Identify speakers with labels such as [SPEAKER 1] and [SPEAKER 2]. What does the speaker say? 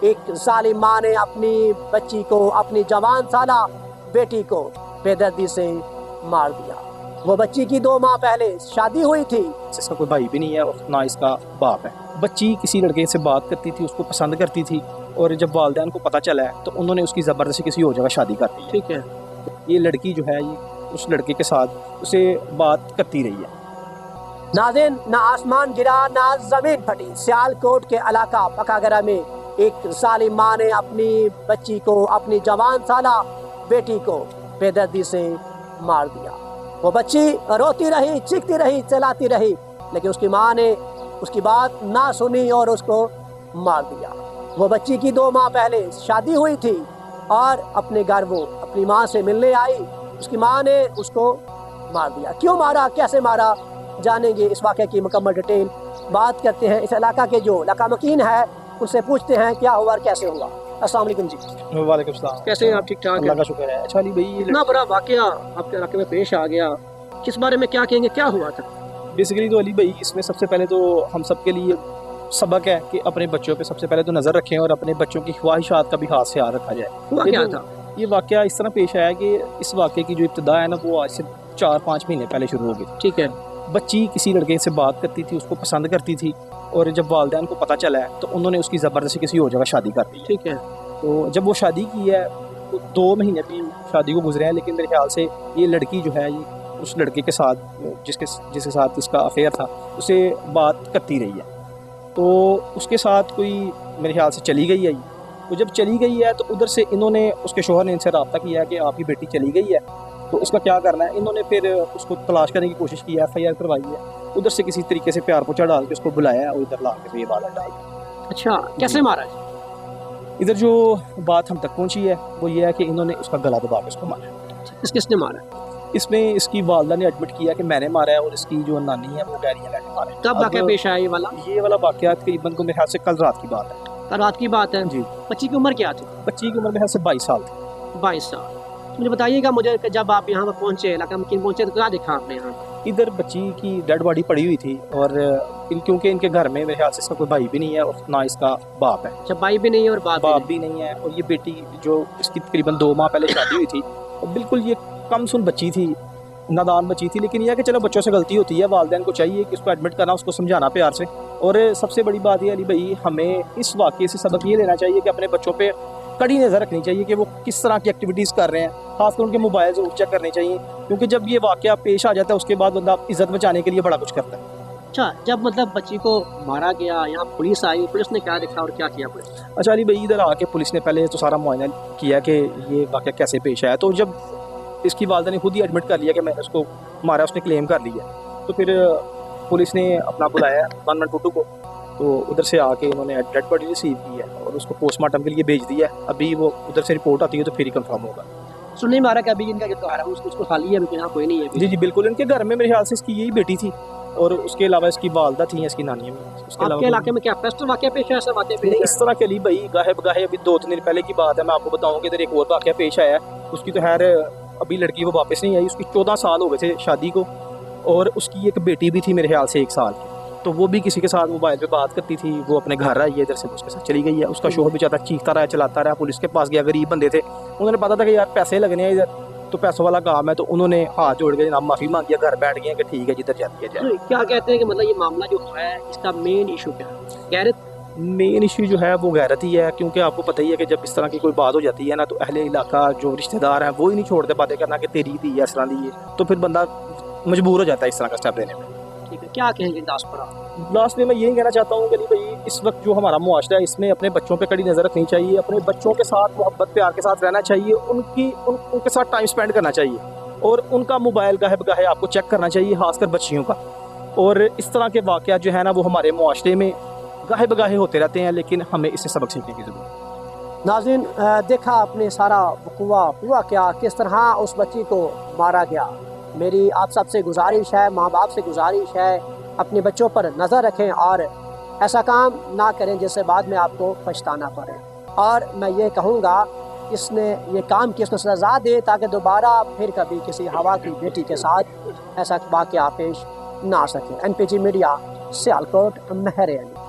[SPEAKER 1] एक जालिम माँ ने अपनी बच्ची को, अपनी जवान साला बेटी को बेदर्दी से मार दिया। वो बच्ची की 2 माह पहले शादी हुई थी।
[SPEAKER 2] इसका कोई भाई भी नहीं है और ना इसका बाप है। बच्ची किसी लड़के से बात करती थी, उसको पसंद करती थी, और जब वालिदैन को पता चला है तो उन्होंने उसकी ज़बरदस्ती किसी और जगह शादी कर दी।
[SPEAKER 1] ठीक है।
[SPEAKER 2] ये लड़की जो है ये उस लड़के के साथ उसे बात करती रही है।
[SPEAKER 1] नाज़रीन, ना आसमान गिरा ना जमीन फटी। सियालकोट के इलाका पकागरा में एक जालिम माँ ने अपनी बच्ची को, अपनी जवान साला बेटी को बेदर्दी से मार दिया। वो बच्ची रोती रही, चीखती रही, चिल्लाती रही, लेकिन उसकी माँ ने उसकी बात ना सुनी और उसको मार दिया। वो बच्ची की 2 माह पहले शादी हुई थी और अपने घर वो अपनी माँ से मिलने आई। उसकी माँ ने उसको मार दिया। क्यों मारा, कैसे मारा, जानेंगे इस वाक़े की मुकम्मल डिटेल। बात करते हैं इस इलाका के जो इलाका मकीन है, उनसे पूछते हैं क्या हुआ और कैसे हुआ। अस्सलाम वालेकुम जी।
[SPEAKER 2] वालेकुम सलाम।
[SPEAKER 1] कैसे हैं आप? ठीक ठाक?
[SPEAKER 2] अल्लाह का शुक्र है। अच्छा अली भाई,
[SPEAKER 1] इतना बड़ा वाक़या आपके इलाके में पेश आ गया, किस बारे में क्या कहेंगे, क्या हुआ था?
[SPEAKER 2] बेसिकली तो अली भाई इसमें सबसे पहले तो हम सब के लिए सबक है कि अपने बच्चों पे सबसे पहले तो नज़र रखें और अपने बच्चों की ख्वाहिशात का भी खास ख्याल रखा जाए।
[SPEAKER 1] हुआ क्या था?
[SPEAKER 2] ये वाक़या इस तरह पेश आया कि इस वाक़े की जो इब्तिदा है ना, वो आज से 4-5 महीने पहले शुरू हो गई।
[SPEAKER 1] ठीक है।
[SPEAKER 2] बच्ची किसी लड़के से बात करती थी, उसको पसंद करती थी, और जब वालिदैन को पता चला है तो उन्होंने उसकी ज़बरदस्ती किसी और जगह शादी कर दी।
[SPEAKER 1] ठीक है।
[SPEAKER 2] तो जब वो शादी की है तो 2 महीने भी शादी को गुजरे हैं, लेकिन मेरे ख्याल से ये लड़की जो है ये उस लड़के के साथ जिसके साथ इसका अफेयर था उसे बात करती रही है। तो उसके साथ कोई मेरे ख्याल से चली गई है। तो जब चली गई है तो उधर से इन्होंने, उसके शोहर ने इनसे रब्ता किया कि आपकी बेटी चली गई है तो इसका क्या करना है। इन्होंने फिर उसको तलाश करने की कोशिश की है, FIR करवाई है, उधर से किसी तरीके से प्यार पोछा डाल के उसको बुलाया है और इधर ला के ये बात डाल दी।
[SPEAKER 1] अच्छा, कैसे मारा?
[SPEAKER 2] इधर जो बात हम तक पहुंची है वो ये है कि इन्होंने उसका गला दबा के उसको मारा।
[SPEAKER 1] किसने मारा?
[SPEAKER 2] इसमें इसकी वालदा ने एडमिट किया कि मैंने मारा है, और इसकी जो नानी है वो कह रही है मैंने मारा है।
[SPEAKER 1] कब वाक़या पेश आया ये वाला?
[SPEAKER 2] ये वाला वाक़या तकरीबन को मेरे ख्याल से कल रात की बात है।
[SPEAKER 1] कल रात की बात है
[SPEAKER 2] जी।
[SPEAKER 1] बच्ची की उम्र क्या थी?
[SPEAKER 2] बच्ची की उम्र मेरे ख्याल से 22 साल थी।
[SPEAKER 1] 22 साल। मुझे बताइएगा, मुझे कि जब आप यहाँ पर पहुँचे, इलाका मकीन पहुँचे, तो क्या देखा आपने यहाँ?
[SPEAKER 2] इधर बच्ची की डेड बॉडी पड़ी हुई थी, और क्योंकि इनके घर में मेरे ख्याल से इसका कोई भाई भी नहीं है और ना इसका बाप है।
[SPEAKER 1] अच्छा, भाई भी नहीं है और बाप
[SPEAKER 2] भी नहीं है। और ये बेटी जो इसकी तकरीबन 2 माह पहले शादी हुई थी, और बिल्कुल ये कम सुन बच्ची थी, नादान बच्ची थी। लेकिन यह कि चलो बच्चों से गलती होती है, वालिदैन को चाहिए कि उसको एडमिट करना, उसको समझाना प्यार से। और सबसे बड़ी बात यह अली भाई, हमें इस वाक़े से सबक ये लेना चाहिए कि अपने बच्चों पे कड़ी नज़र रखनी चाहिए कि वो किस तरह की एक्टिविटीज़ कर रहे हैं, खासकर उनके मोबाइल से चेक करने चाहिए, क्योंकि जब ये वाक़या पेश आ जाता है उसके बाद बंदा इज़्ज़त बचाने के लिए बड़ा कुछ करता है।
[SPEAKER 1] अच्छा, जब मतलब बच्ची को मारा गया, यहाँ पुलिस आई, पुलिस ने क्या देखा और क्या किया पुलिस?
[SPEAKER 2] अच्छा अली भाई, इधर आके पुलिस ने पहले तो सारा मुआयना किया कि ये वाक़या कैसे पेश आया। तो जब इसकी वालिदा ने खुद ही एडमिट कर लिया कि मैंने उसको मारा, उसने क्लेम कर लिया, तो फिर पुलिस ने अपना बुलाया 112 को। तो उधर से आके उन्होंने डेड बॉडी रिसीव की है और उसको पोस्टमार्टम के लिए भेज दिया। अभी वो उधर से रिपोर्ट आती है तो फिर ही कंफर्म होगा।
[SPEAKER 1] सुनने में आ रहा कि अभी इनका जो घर है उसको खाली है, अभी यहाँ कोई नहीं है।
[SPEAKER 2] जी जी बिल्कुल, इनके घर में मेरे ख्याल से इसकी यही बेटी थी, और उसके अलावा इसकी वालदा थी, इसकी नानी में। उसके
[SPEAKER 1] आपके इलाके में क्या फर्स्ट वाक़या पेश है, ऐसा वाक़या पेश है?
[SPEAKER 2] इस तरह के लिए भाई गाहे बगाहे अभी 2-3 दिन पहले की बात है। मैं आपको बताऊँ कि इधर एक और वाक़या पेश आया है। उसकी तो खैर अभी लड़की वो वापस नहीं आई, उसकी 14 साल हो गए थे शादी को, और उसकी एक बेटी भी थी मेरे ख्याल से 1 साल की। तो वो भी किसी के साथ मोबाइल पे बात करती थी, वो अपने घर आई है, इधर से उसके साथ चली गई है। उसका शोहर भी ज़्यादा चीखता रहा, चलाता रहा, पुलिस के पास गया, गरीब बंदे थे, उन्होंने पता था कि यार पैसे लगने हैं इधर, तो पैसों वाला काम है, तो उन्होंने हाथ जोड़ के जनाब माफ़ी मांगी, घर बैठ गए कि ठीक है जिधर जाती है जाए।
[SPEAKER 1] क्या कहते हैं कि मतलब ये मामला जो है इसका मेन इशू क्या है? गैरत?
[SPEAKER 2] मेन इशू जो है वो गैरत ही है, क्योंकि आपको पता ही है कि जब इस तरह की कोई बात हो जाती है ना, तो अहले इलाका जो रिश्तेदार हैं वो ही नहीं छोड़ते बातें करना कि तेरी दी है, इस तरह दी है, तो फिर बंदा मजबूर हो जाता है इस तरह का स्टेप लेने में।
[SPEAKER 1] ठीक है, क्या कहेंगे
[SPEAKER 2] लास्ट में मैं यही कहना चाहता हूँ कि भाई इस वक्त जो हमारा मुआशरा है इसमें अपने बच्चों पे कड़ी नज़र रखनी चाहिए, अपने बच्चों के साथ मोहब्बत प्यार के साथ रहना चाहिए, उनके साथ टाइम स्पेंड करना चाहिए, और उनका मोबाइल गाहे बगाहे आपको चेक करना चाहिए, खासकर बच्चियों का। और इस तरह के वाक़यात जो है ना वो हमारे मुआशरे में गाहे बगाहे होते रहते हैं, लेकिन हमें इससे सबक सीखने की ज़रूरत है।
[SPEAKER 1] नाज़रीन, देखा आपने सारा हुआ क्या, किस तरह उस बच्ची को मारा गया। मेरी आप सबसे गुजारिश है, माँ बाप से गुजारिश है, अपने बच्चों पर नज़र रखें और ऐसा काम ना करें जिससे बाद में आपको पछताना पड़े। और मैं ये कहूँगा इसने ये काम की इसको सज़ा दे ताकि दोबारा फिर कभी किसी हवा की बेटी के साथ ऐसा वाक़या पेश ना आ सके। NPG मीडिया, सियालकोट, महर अली।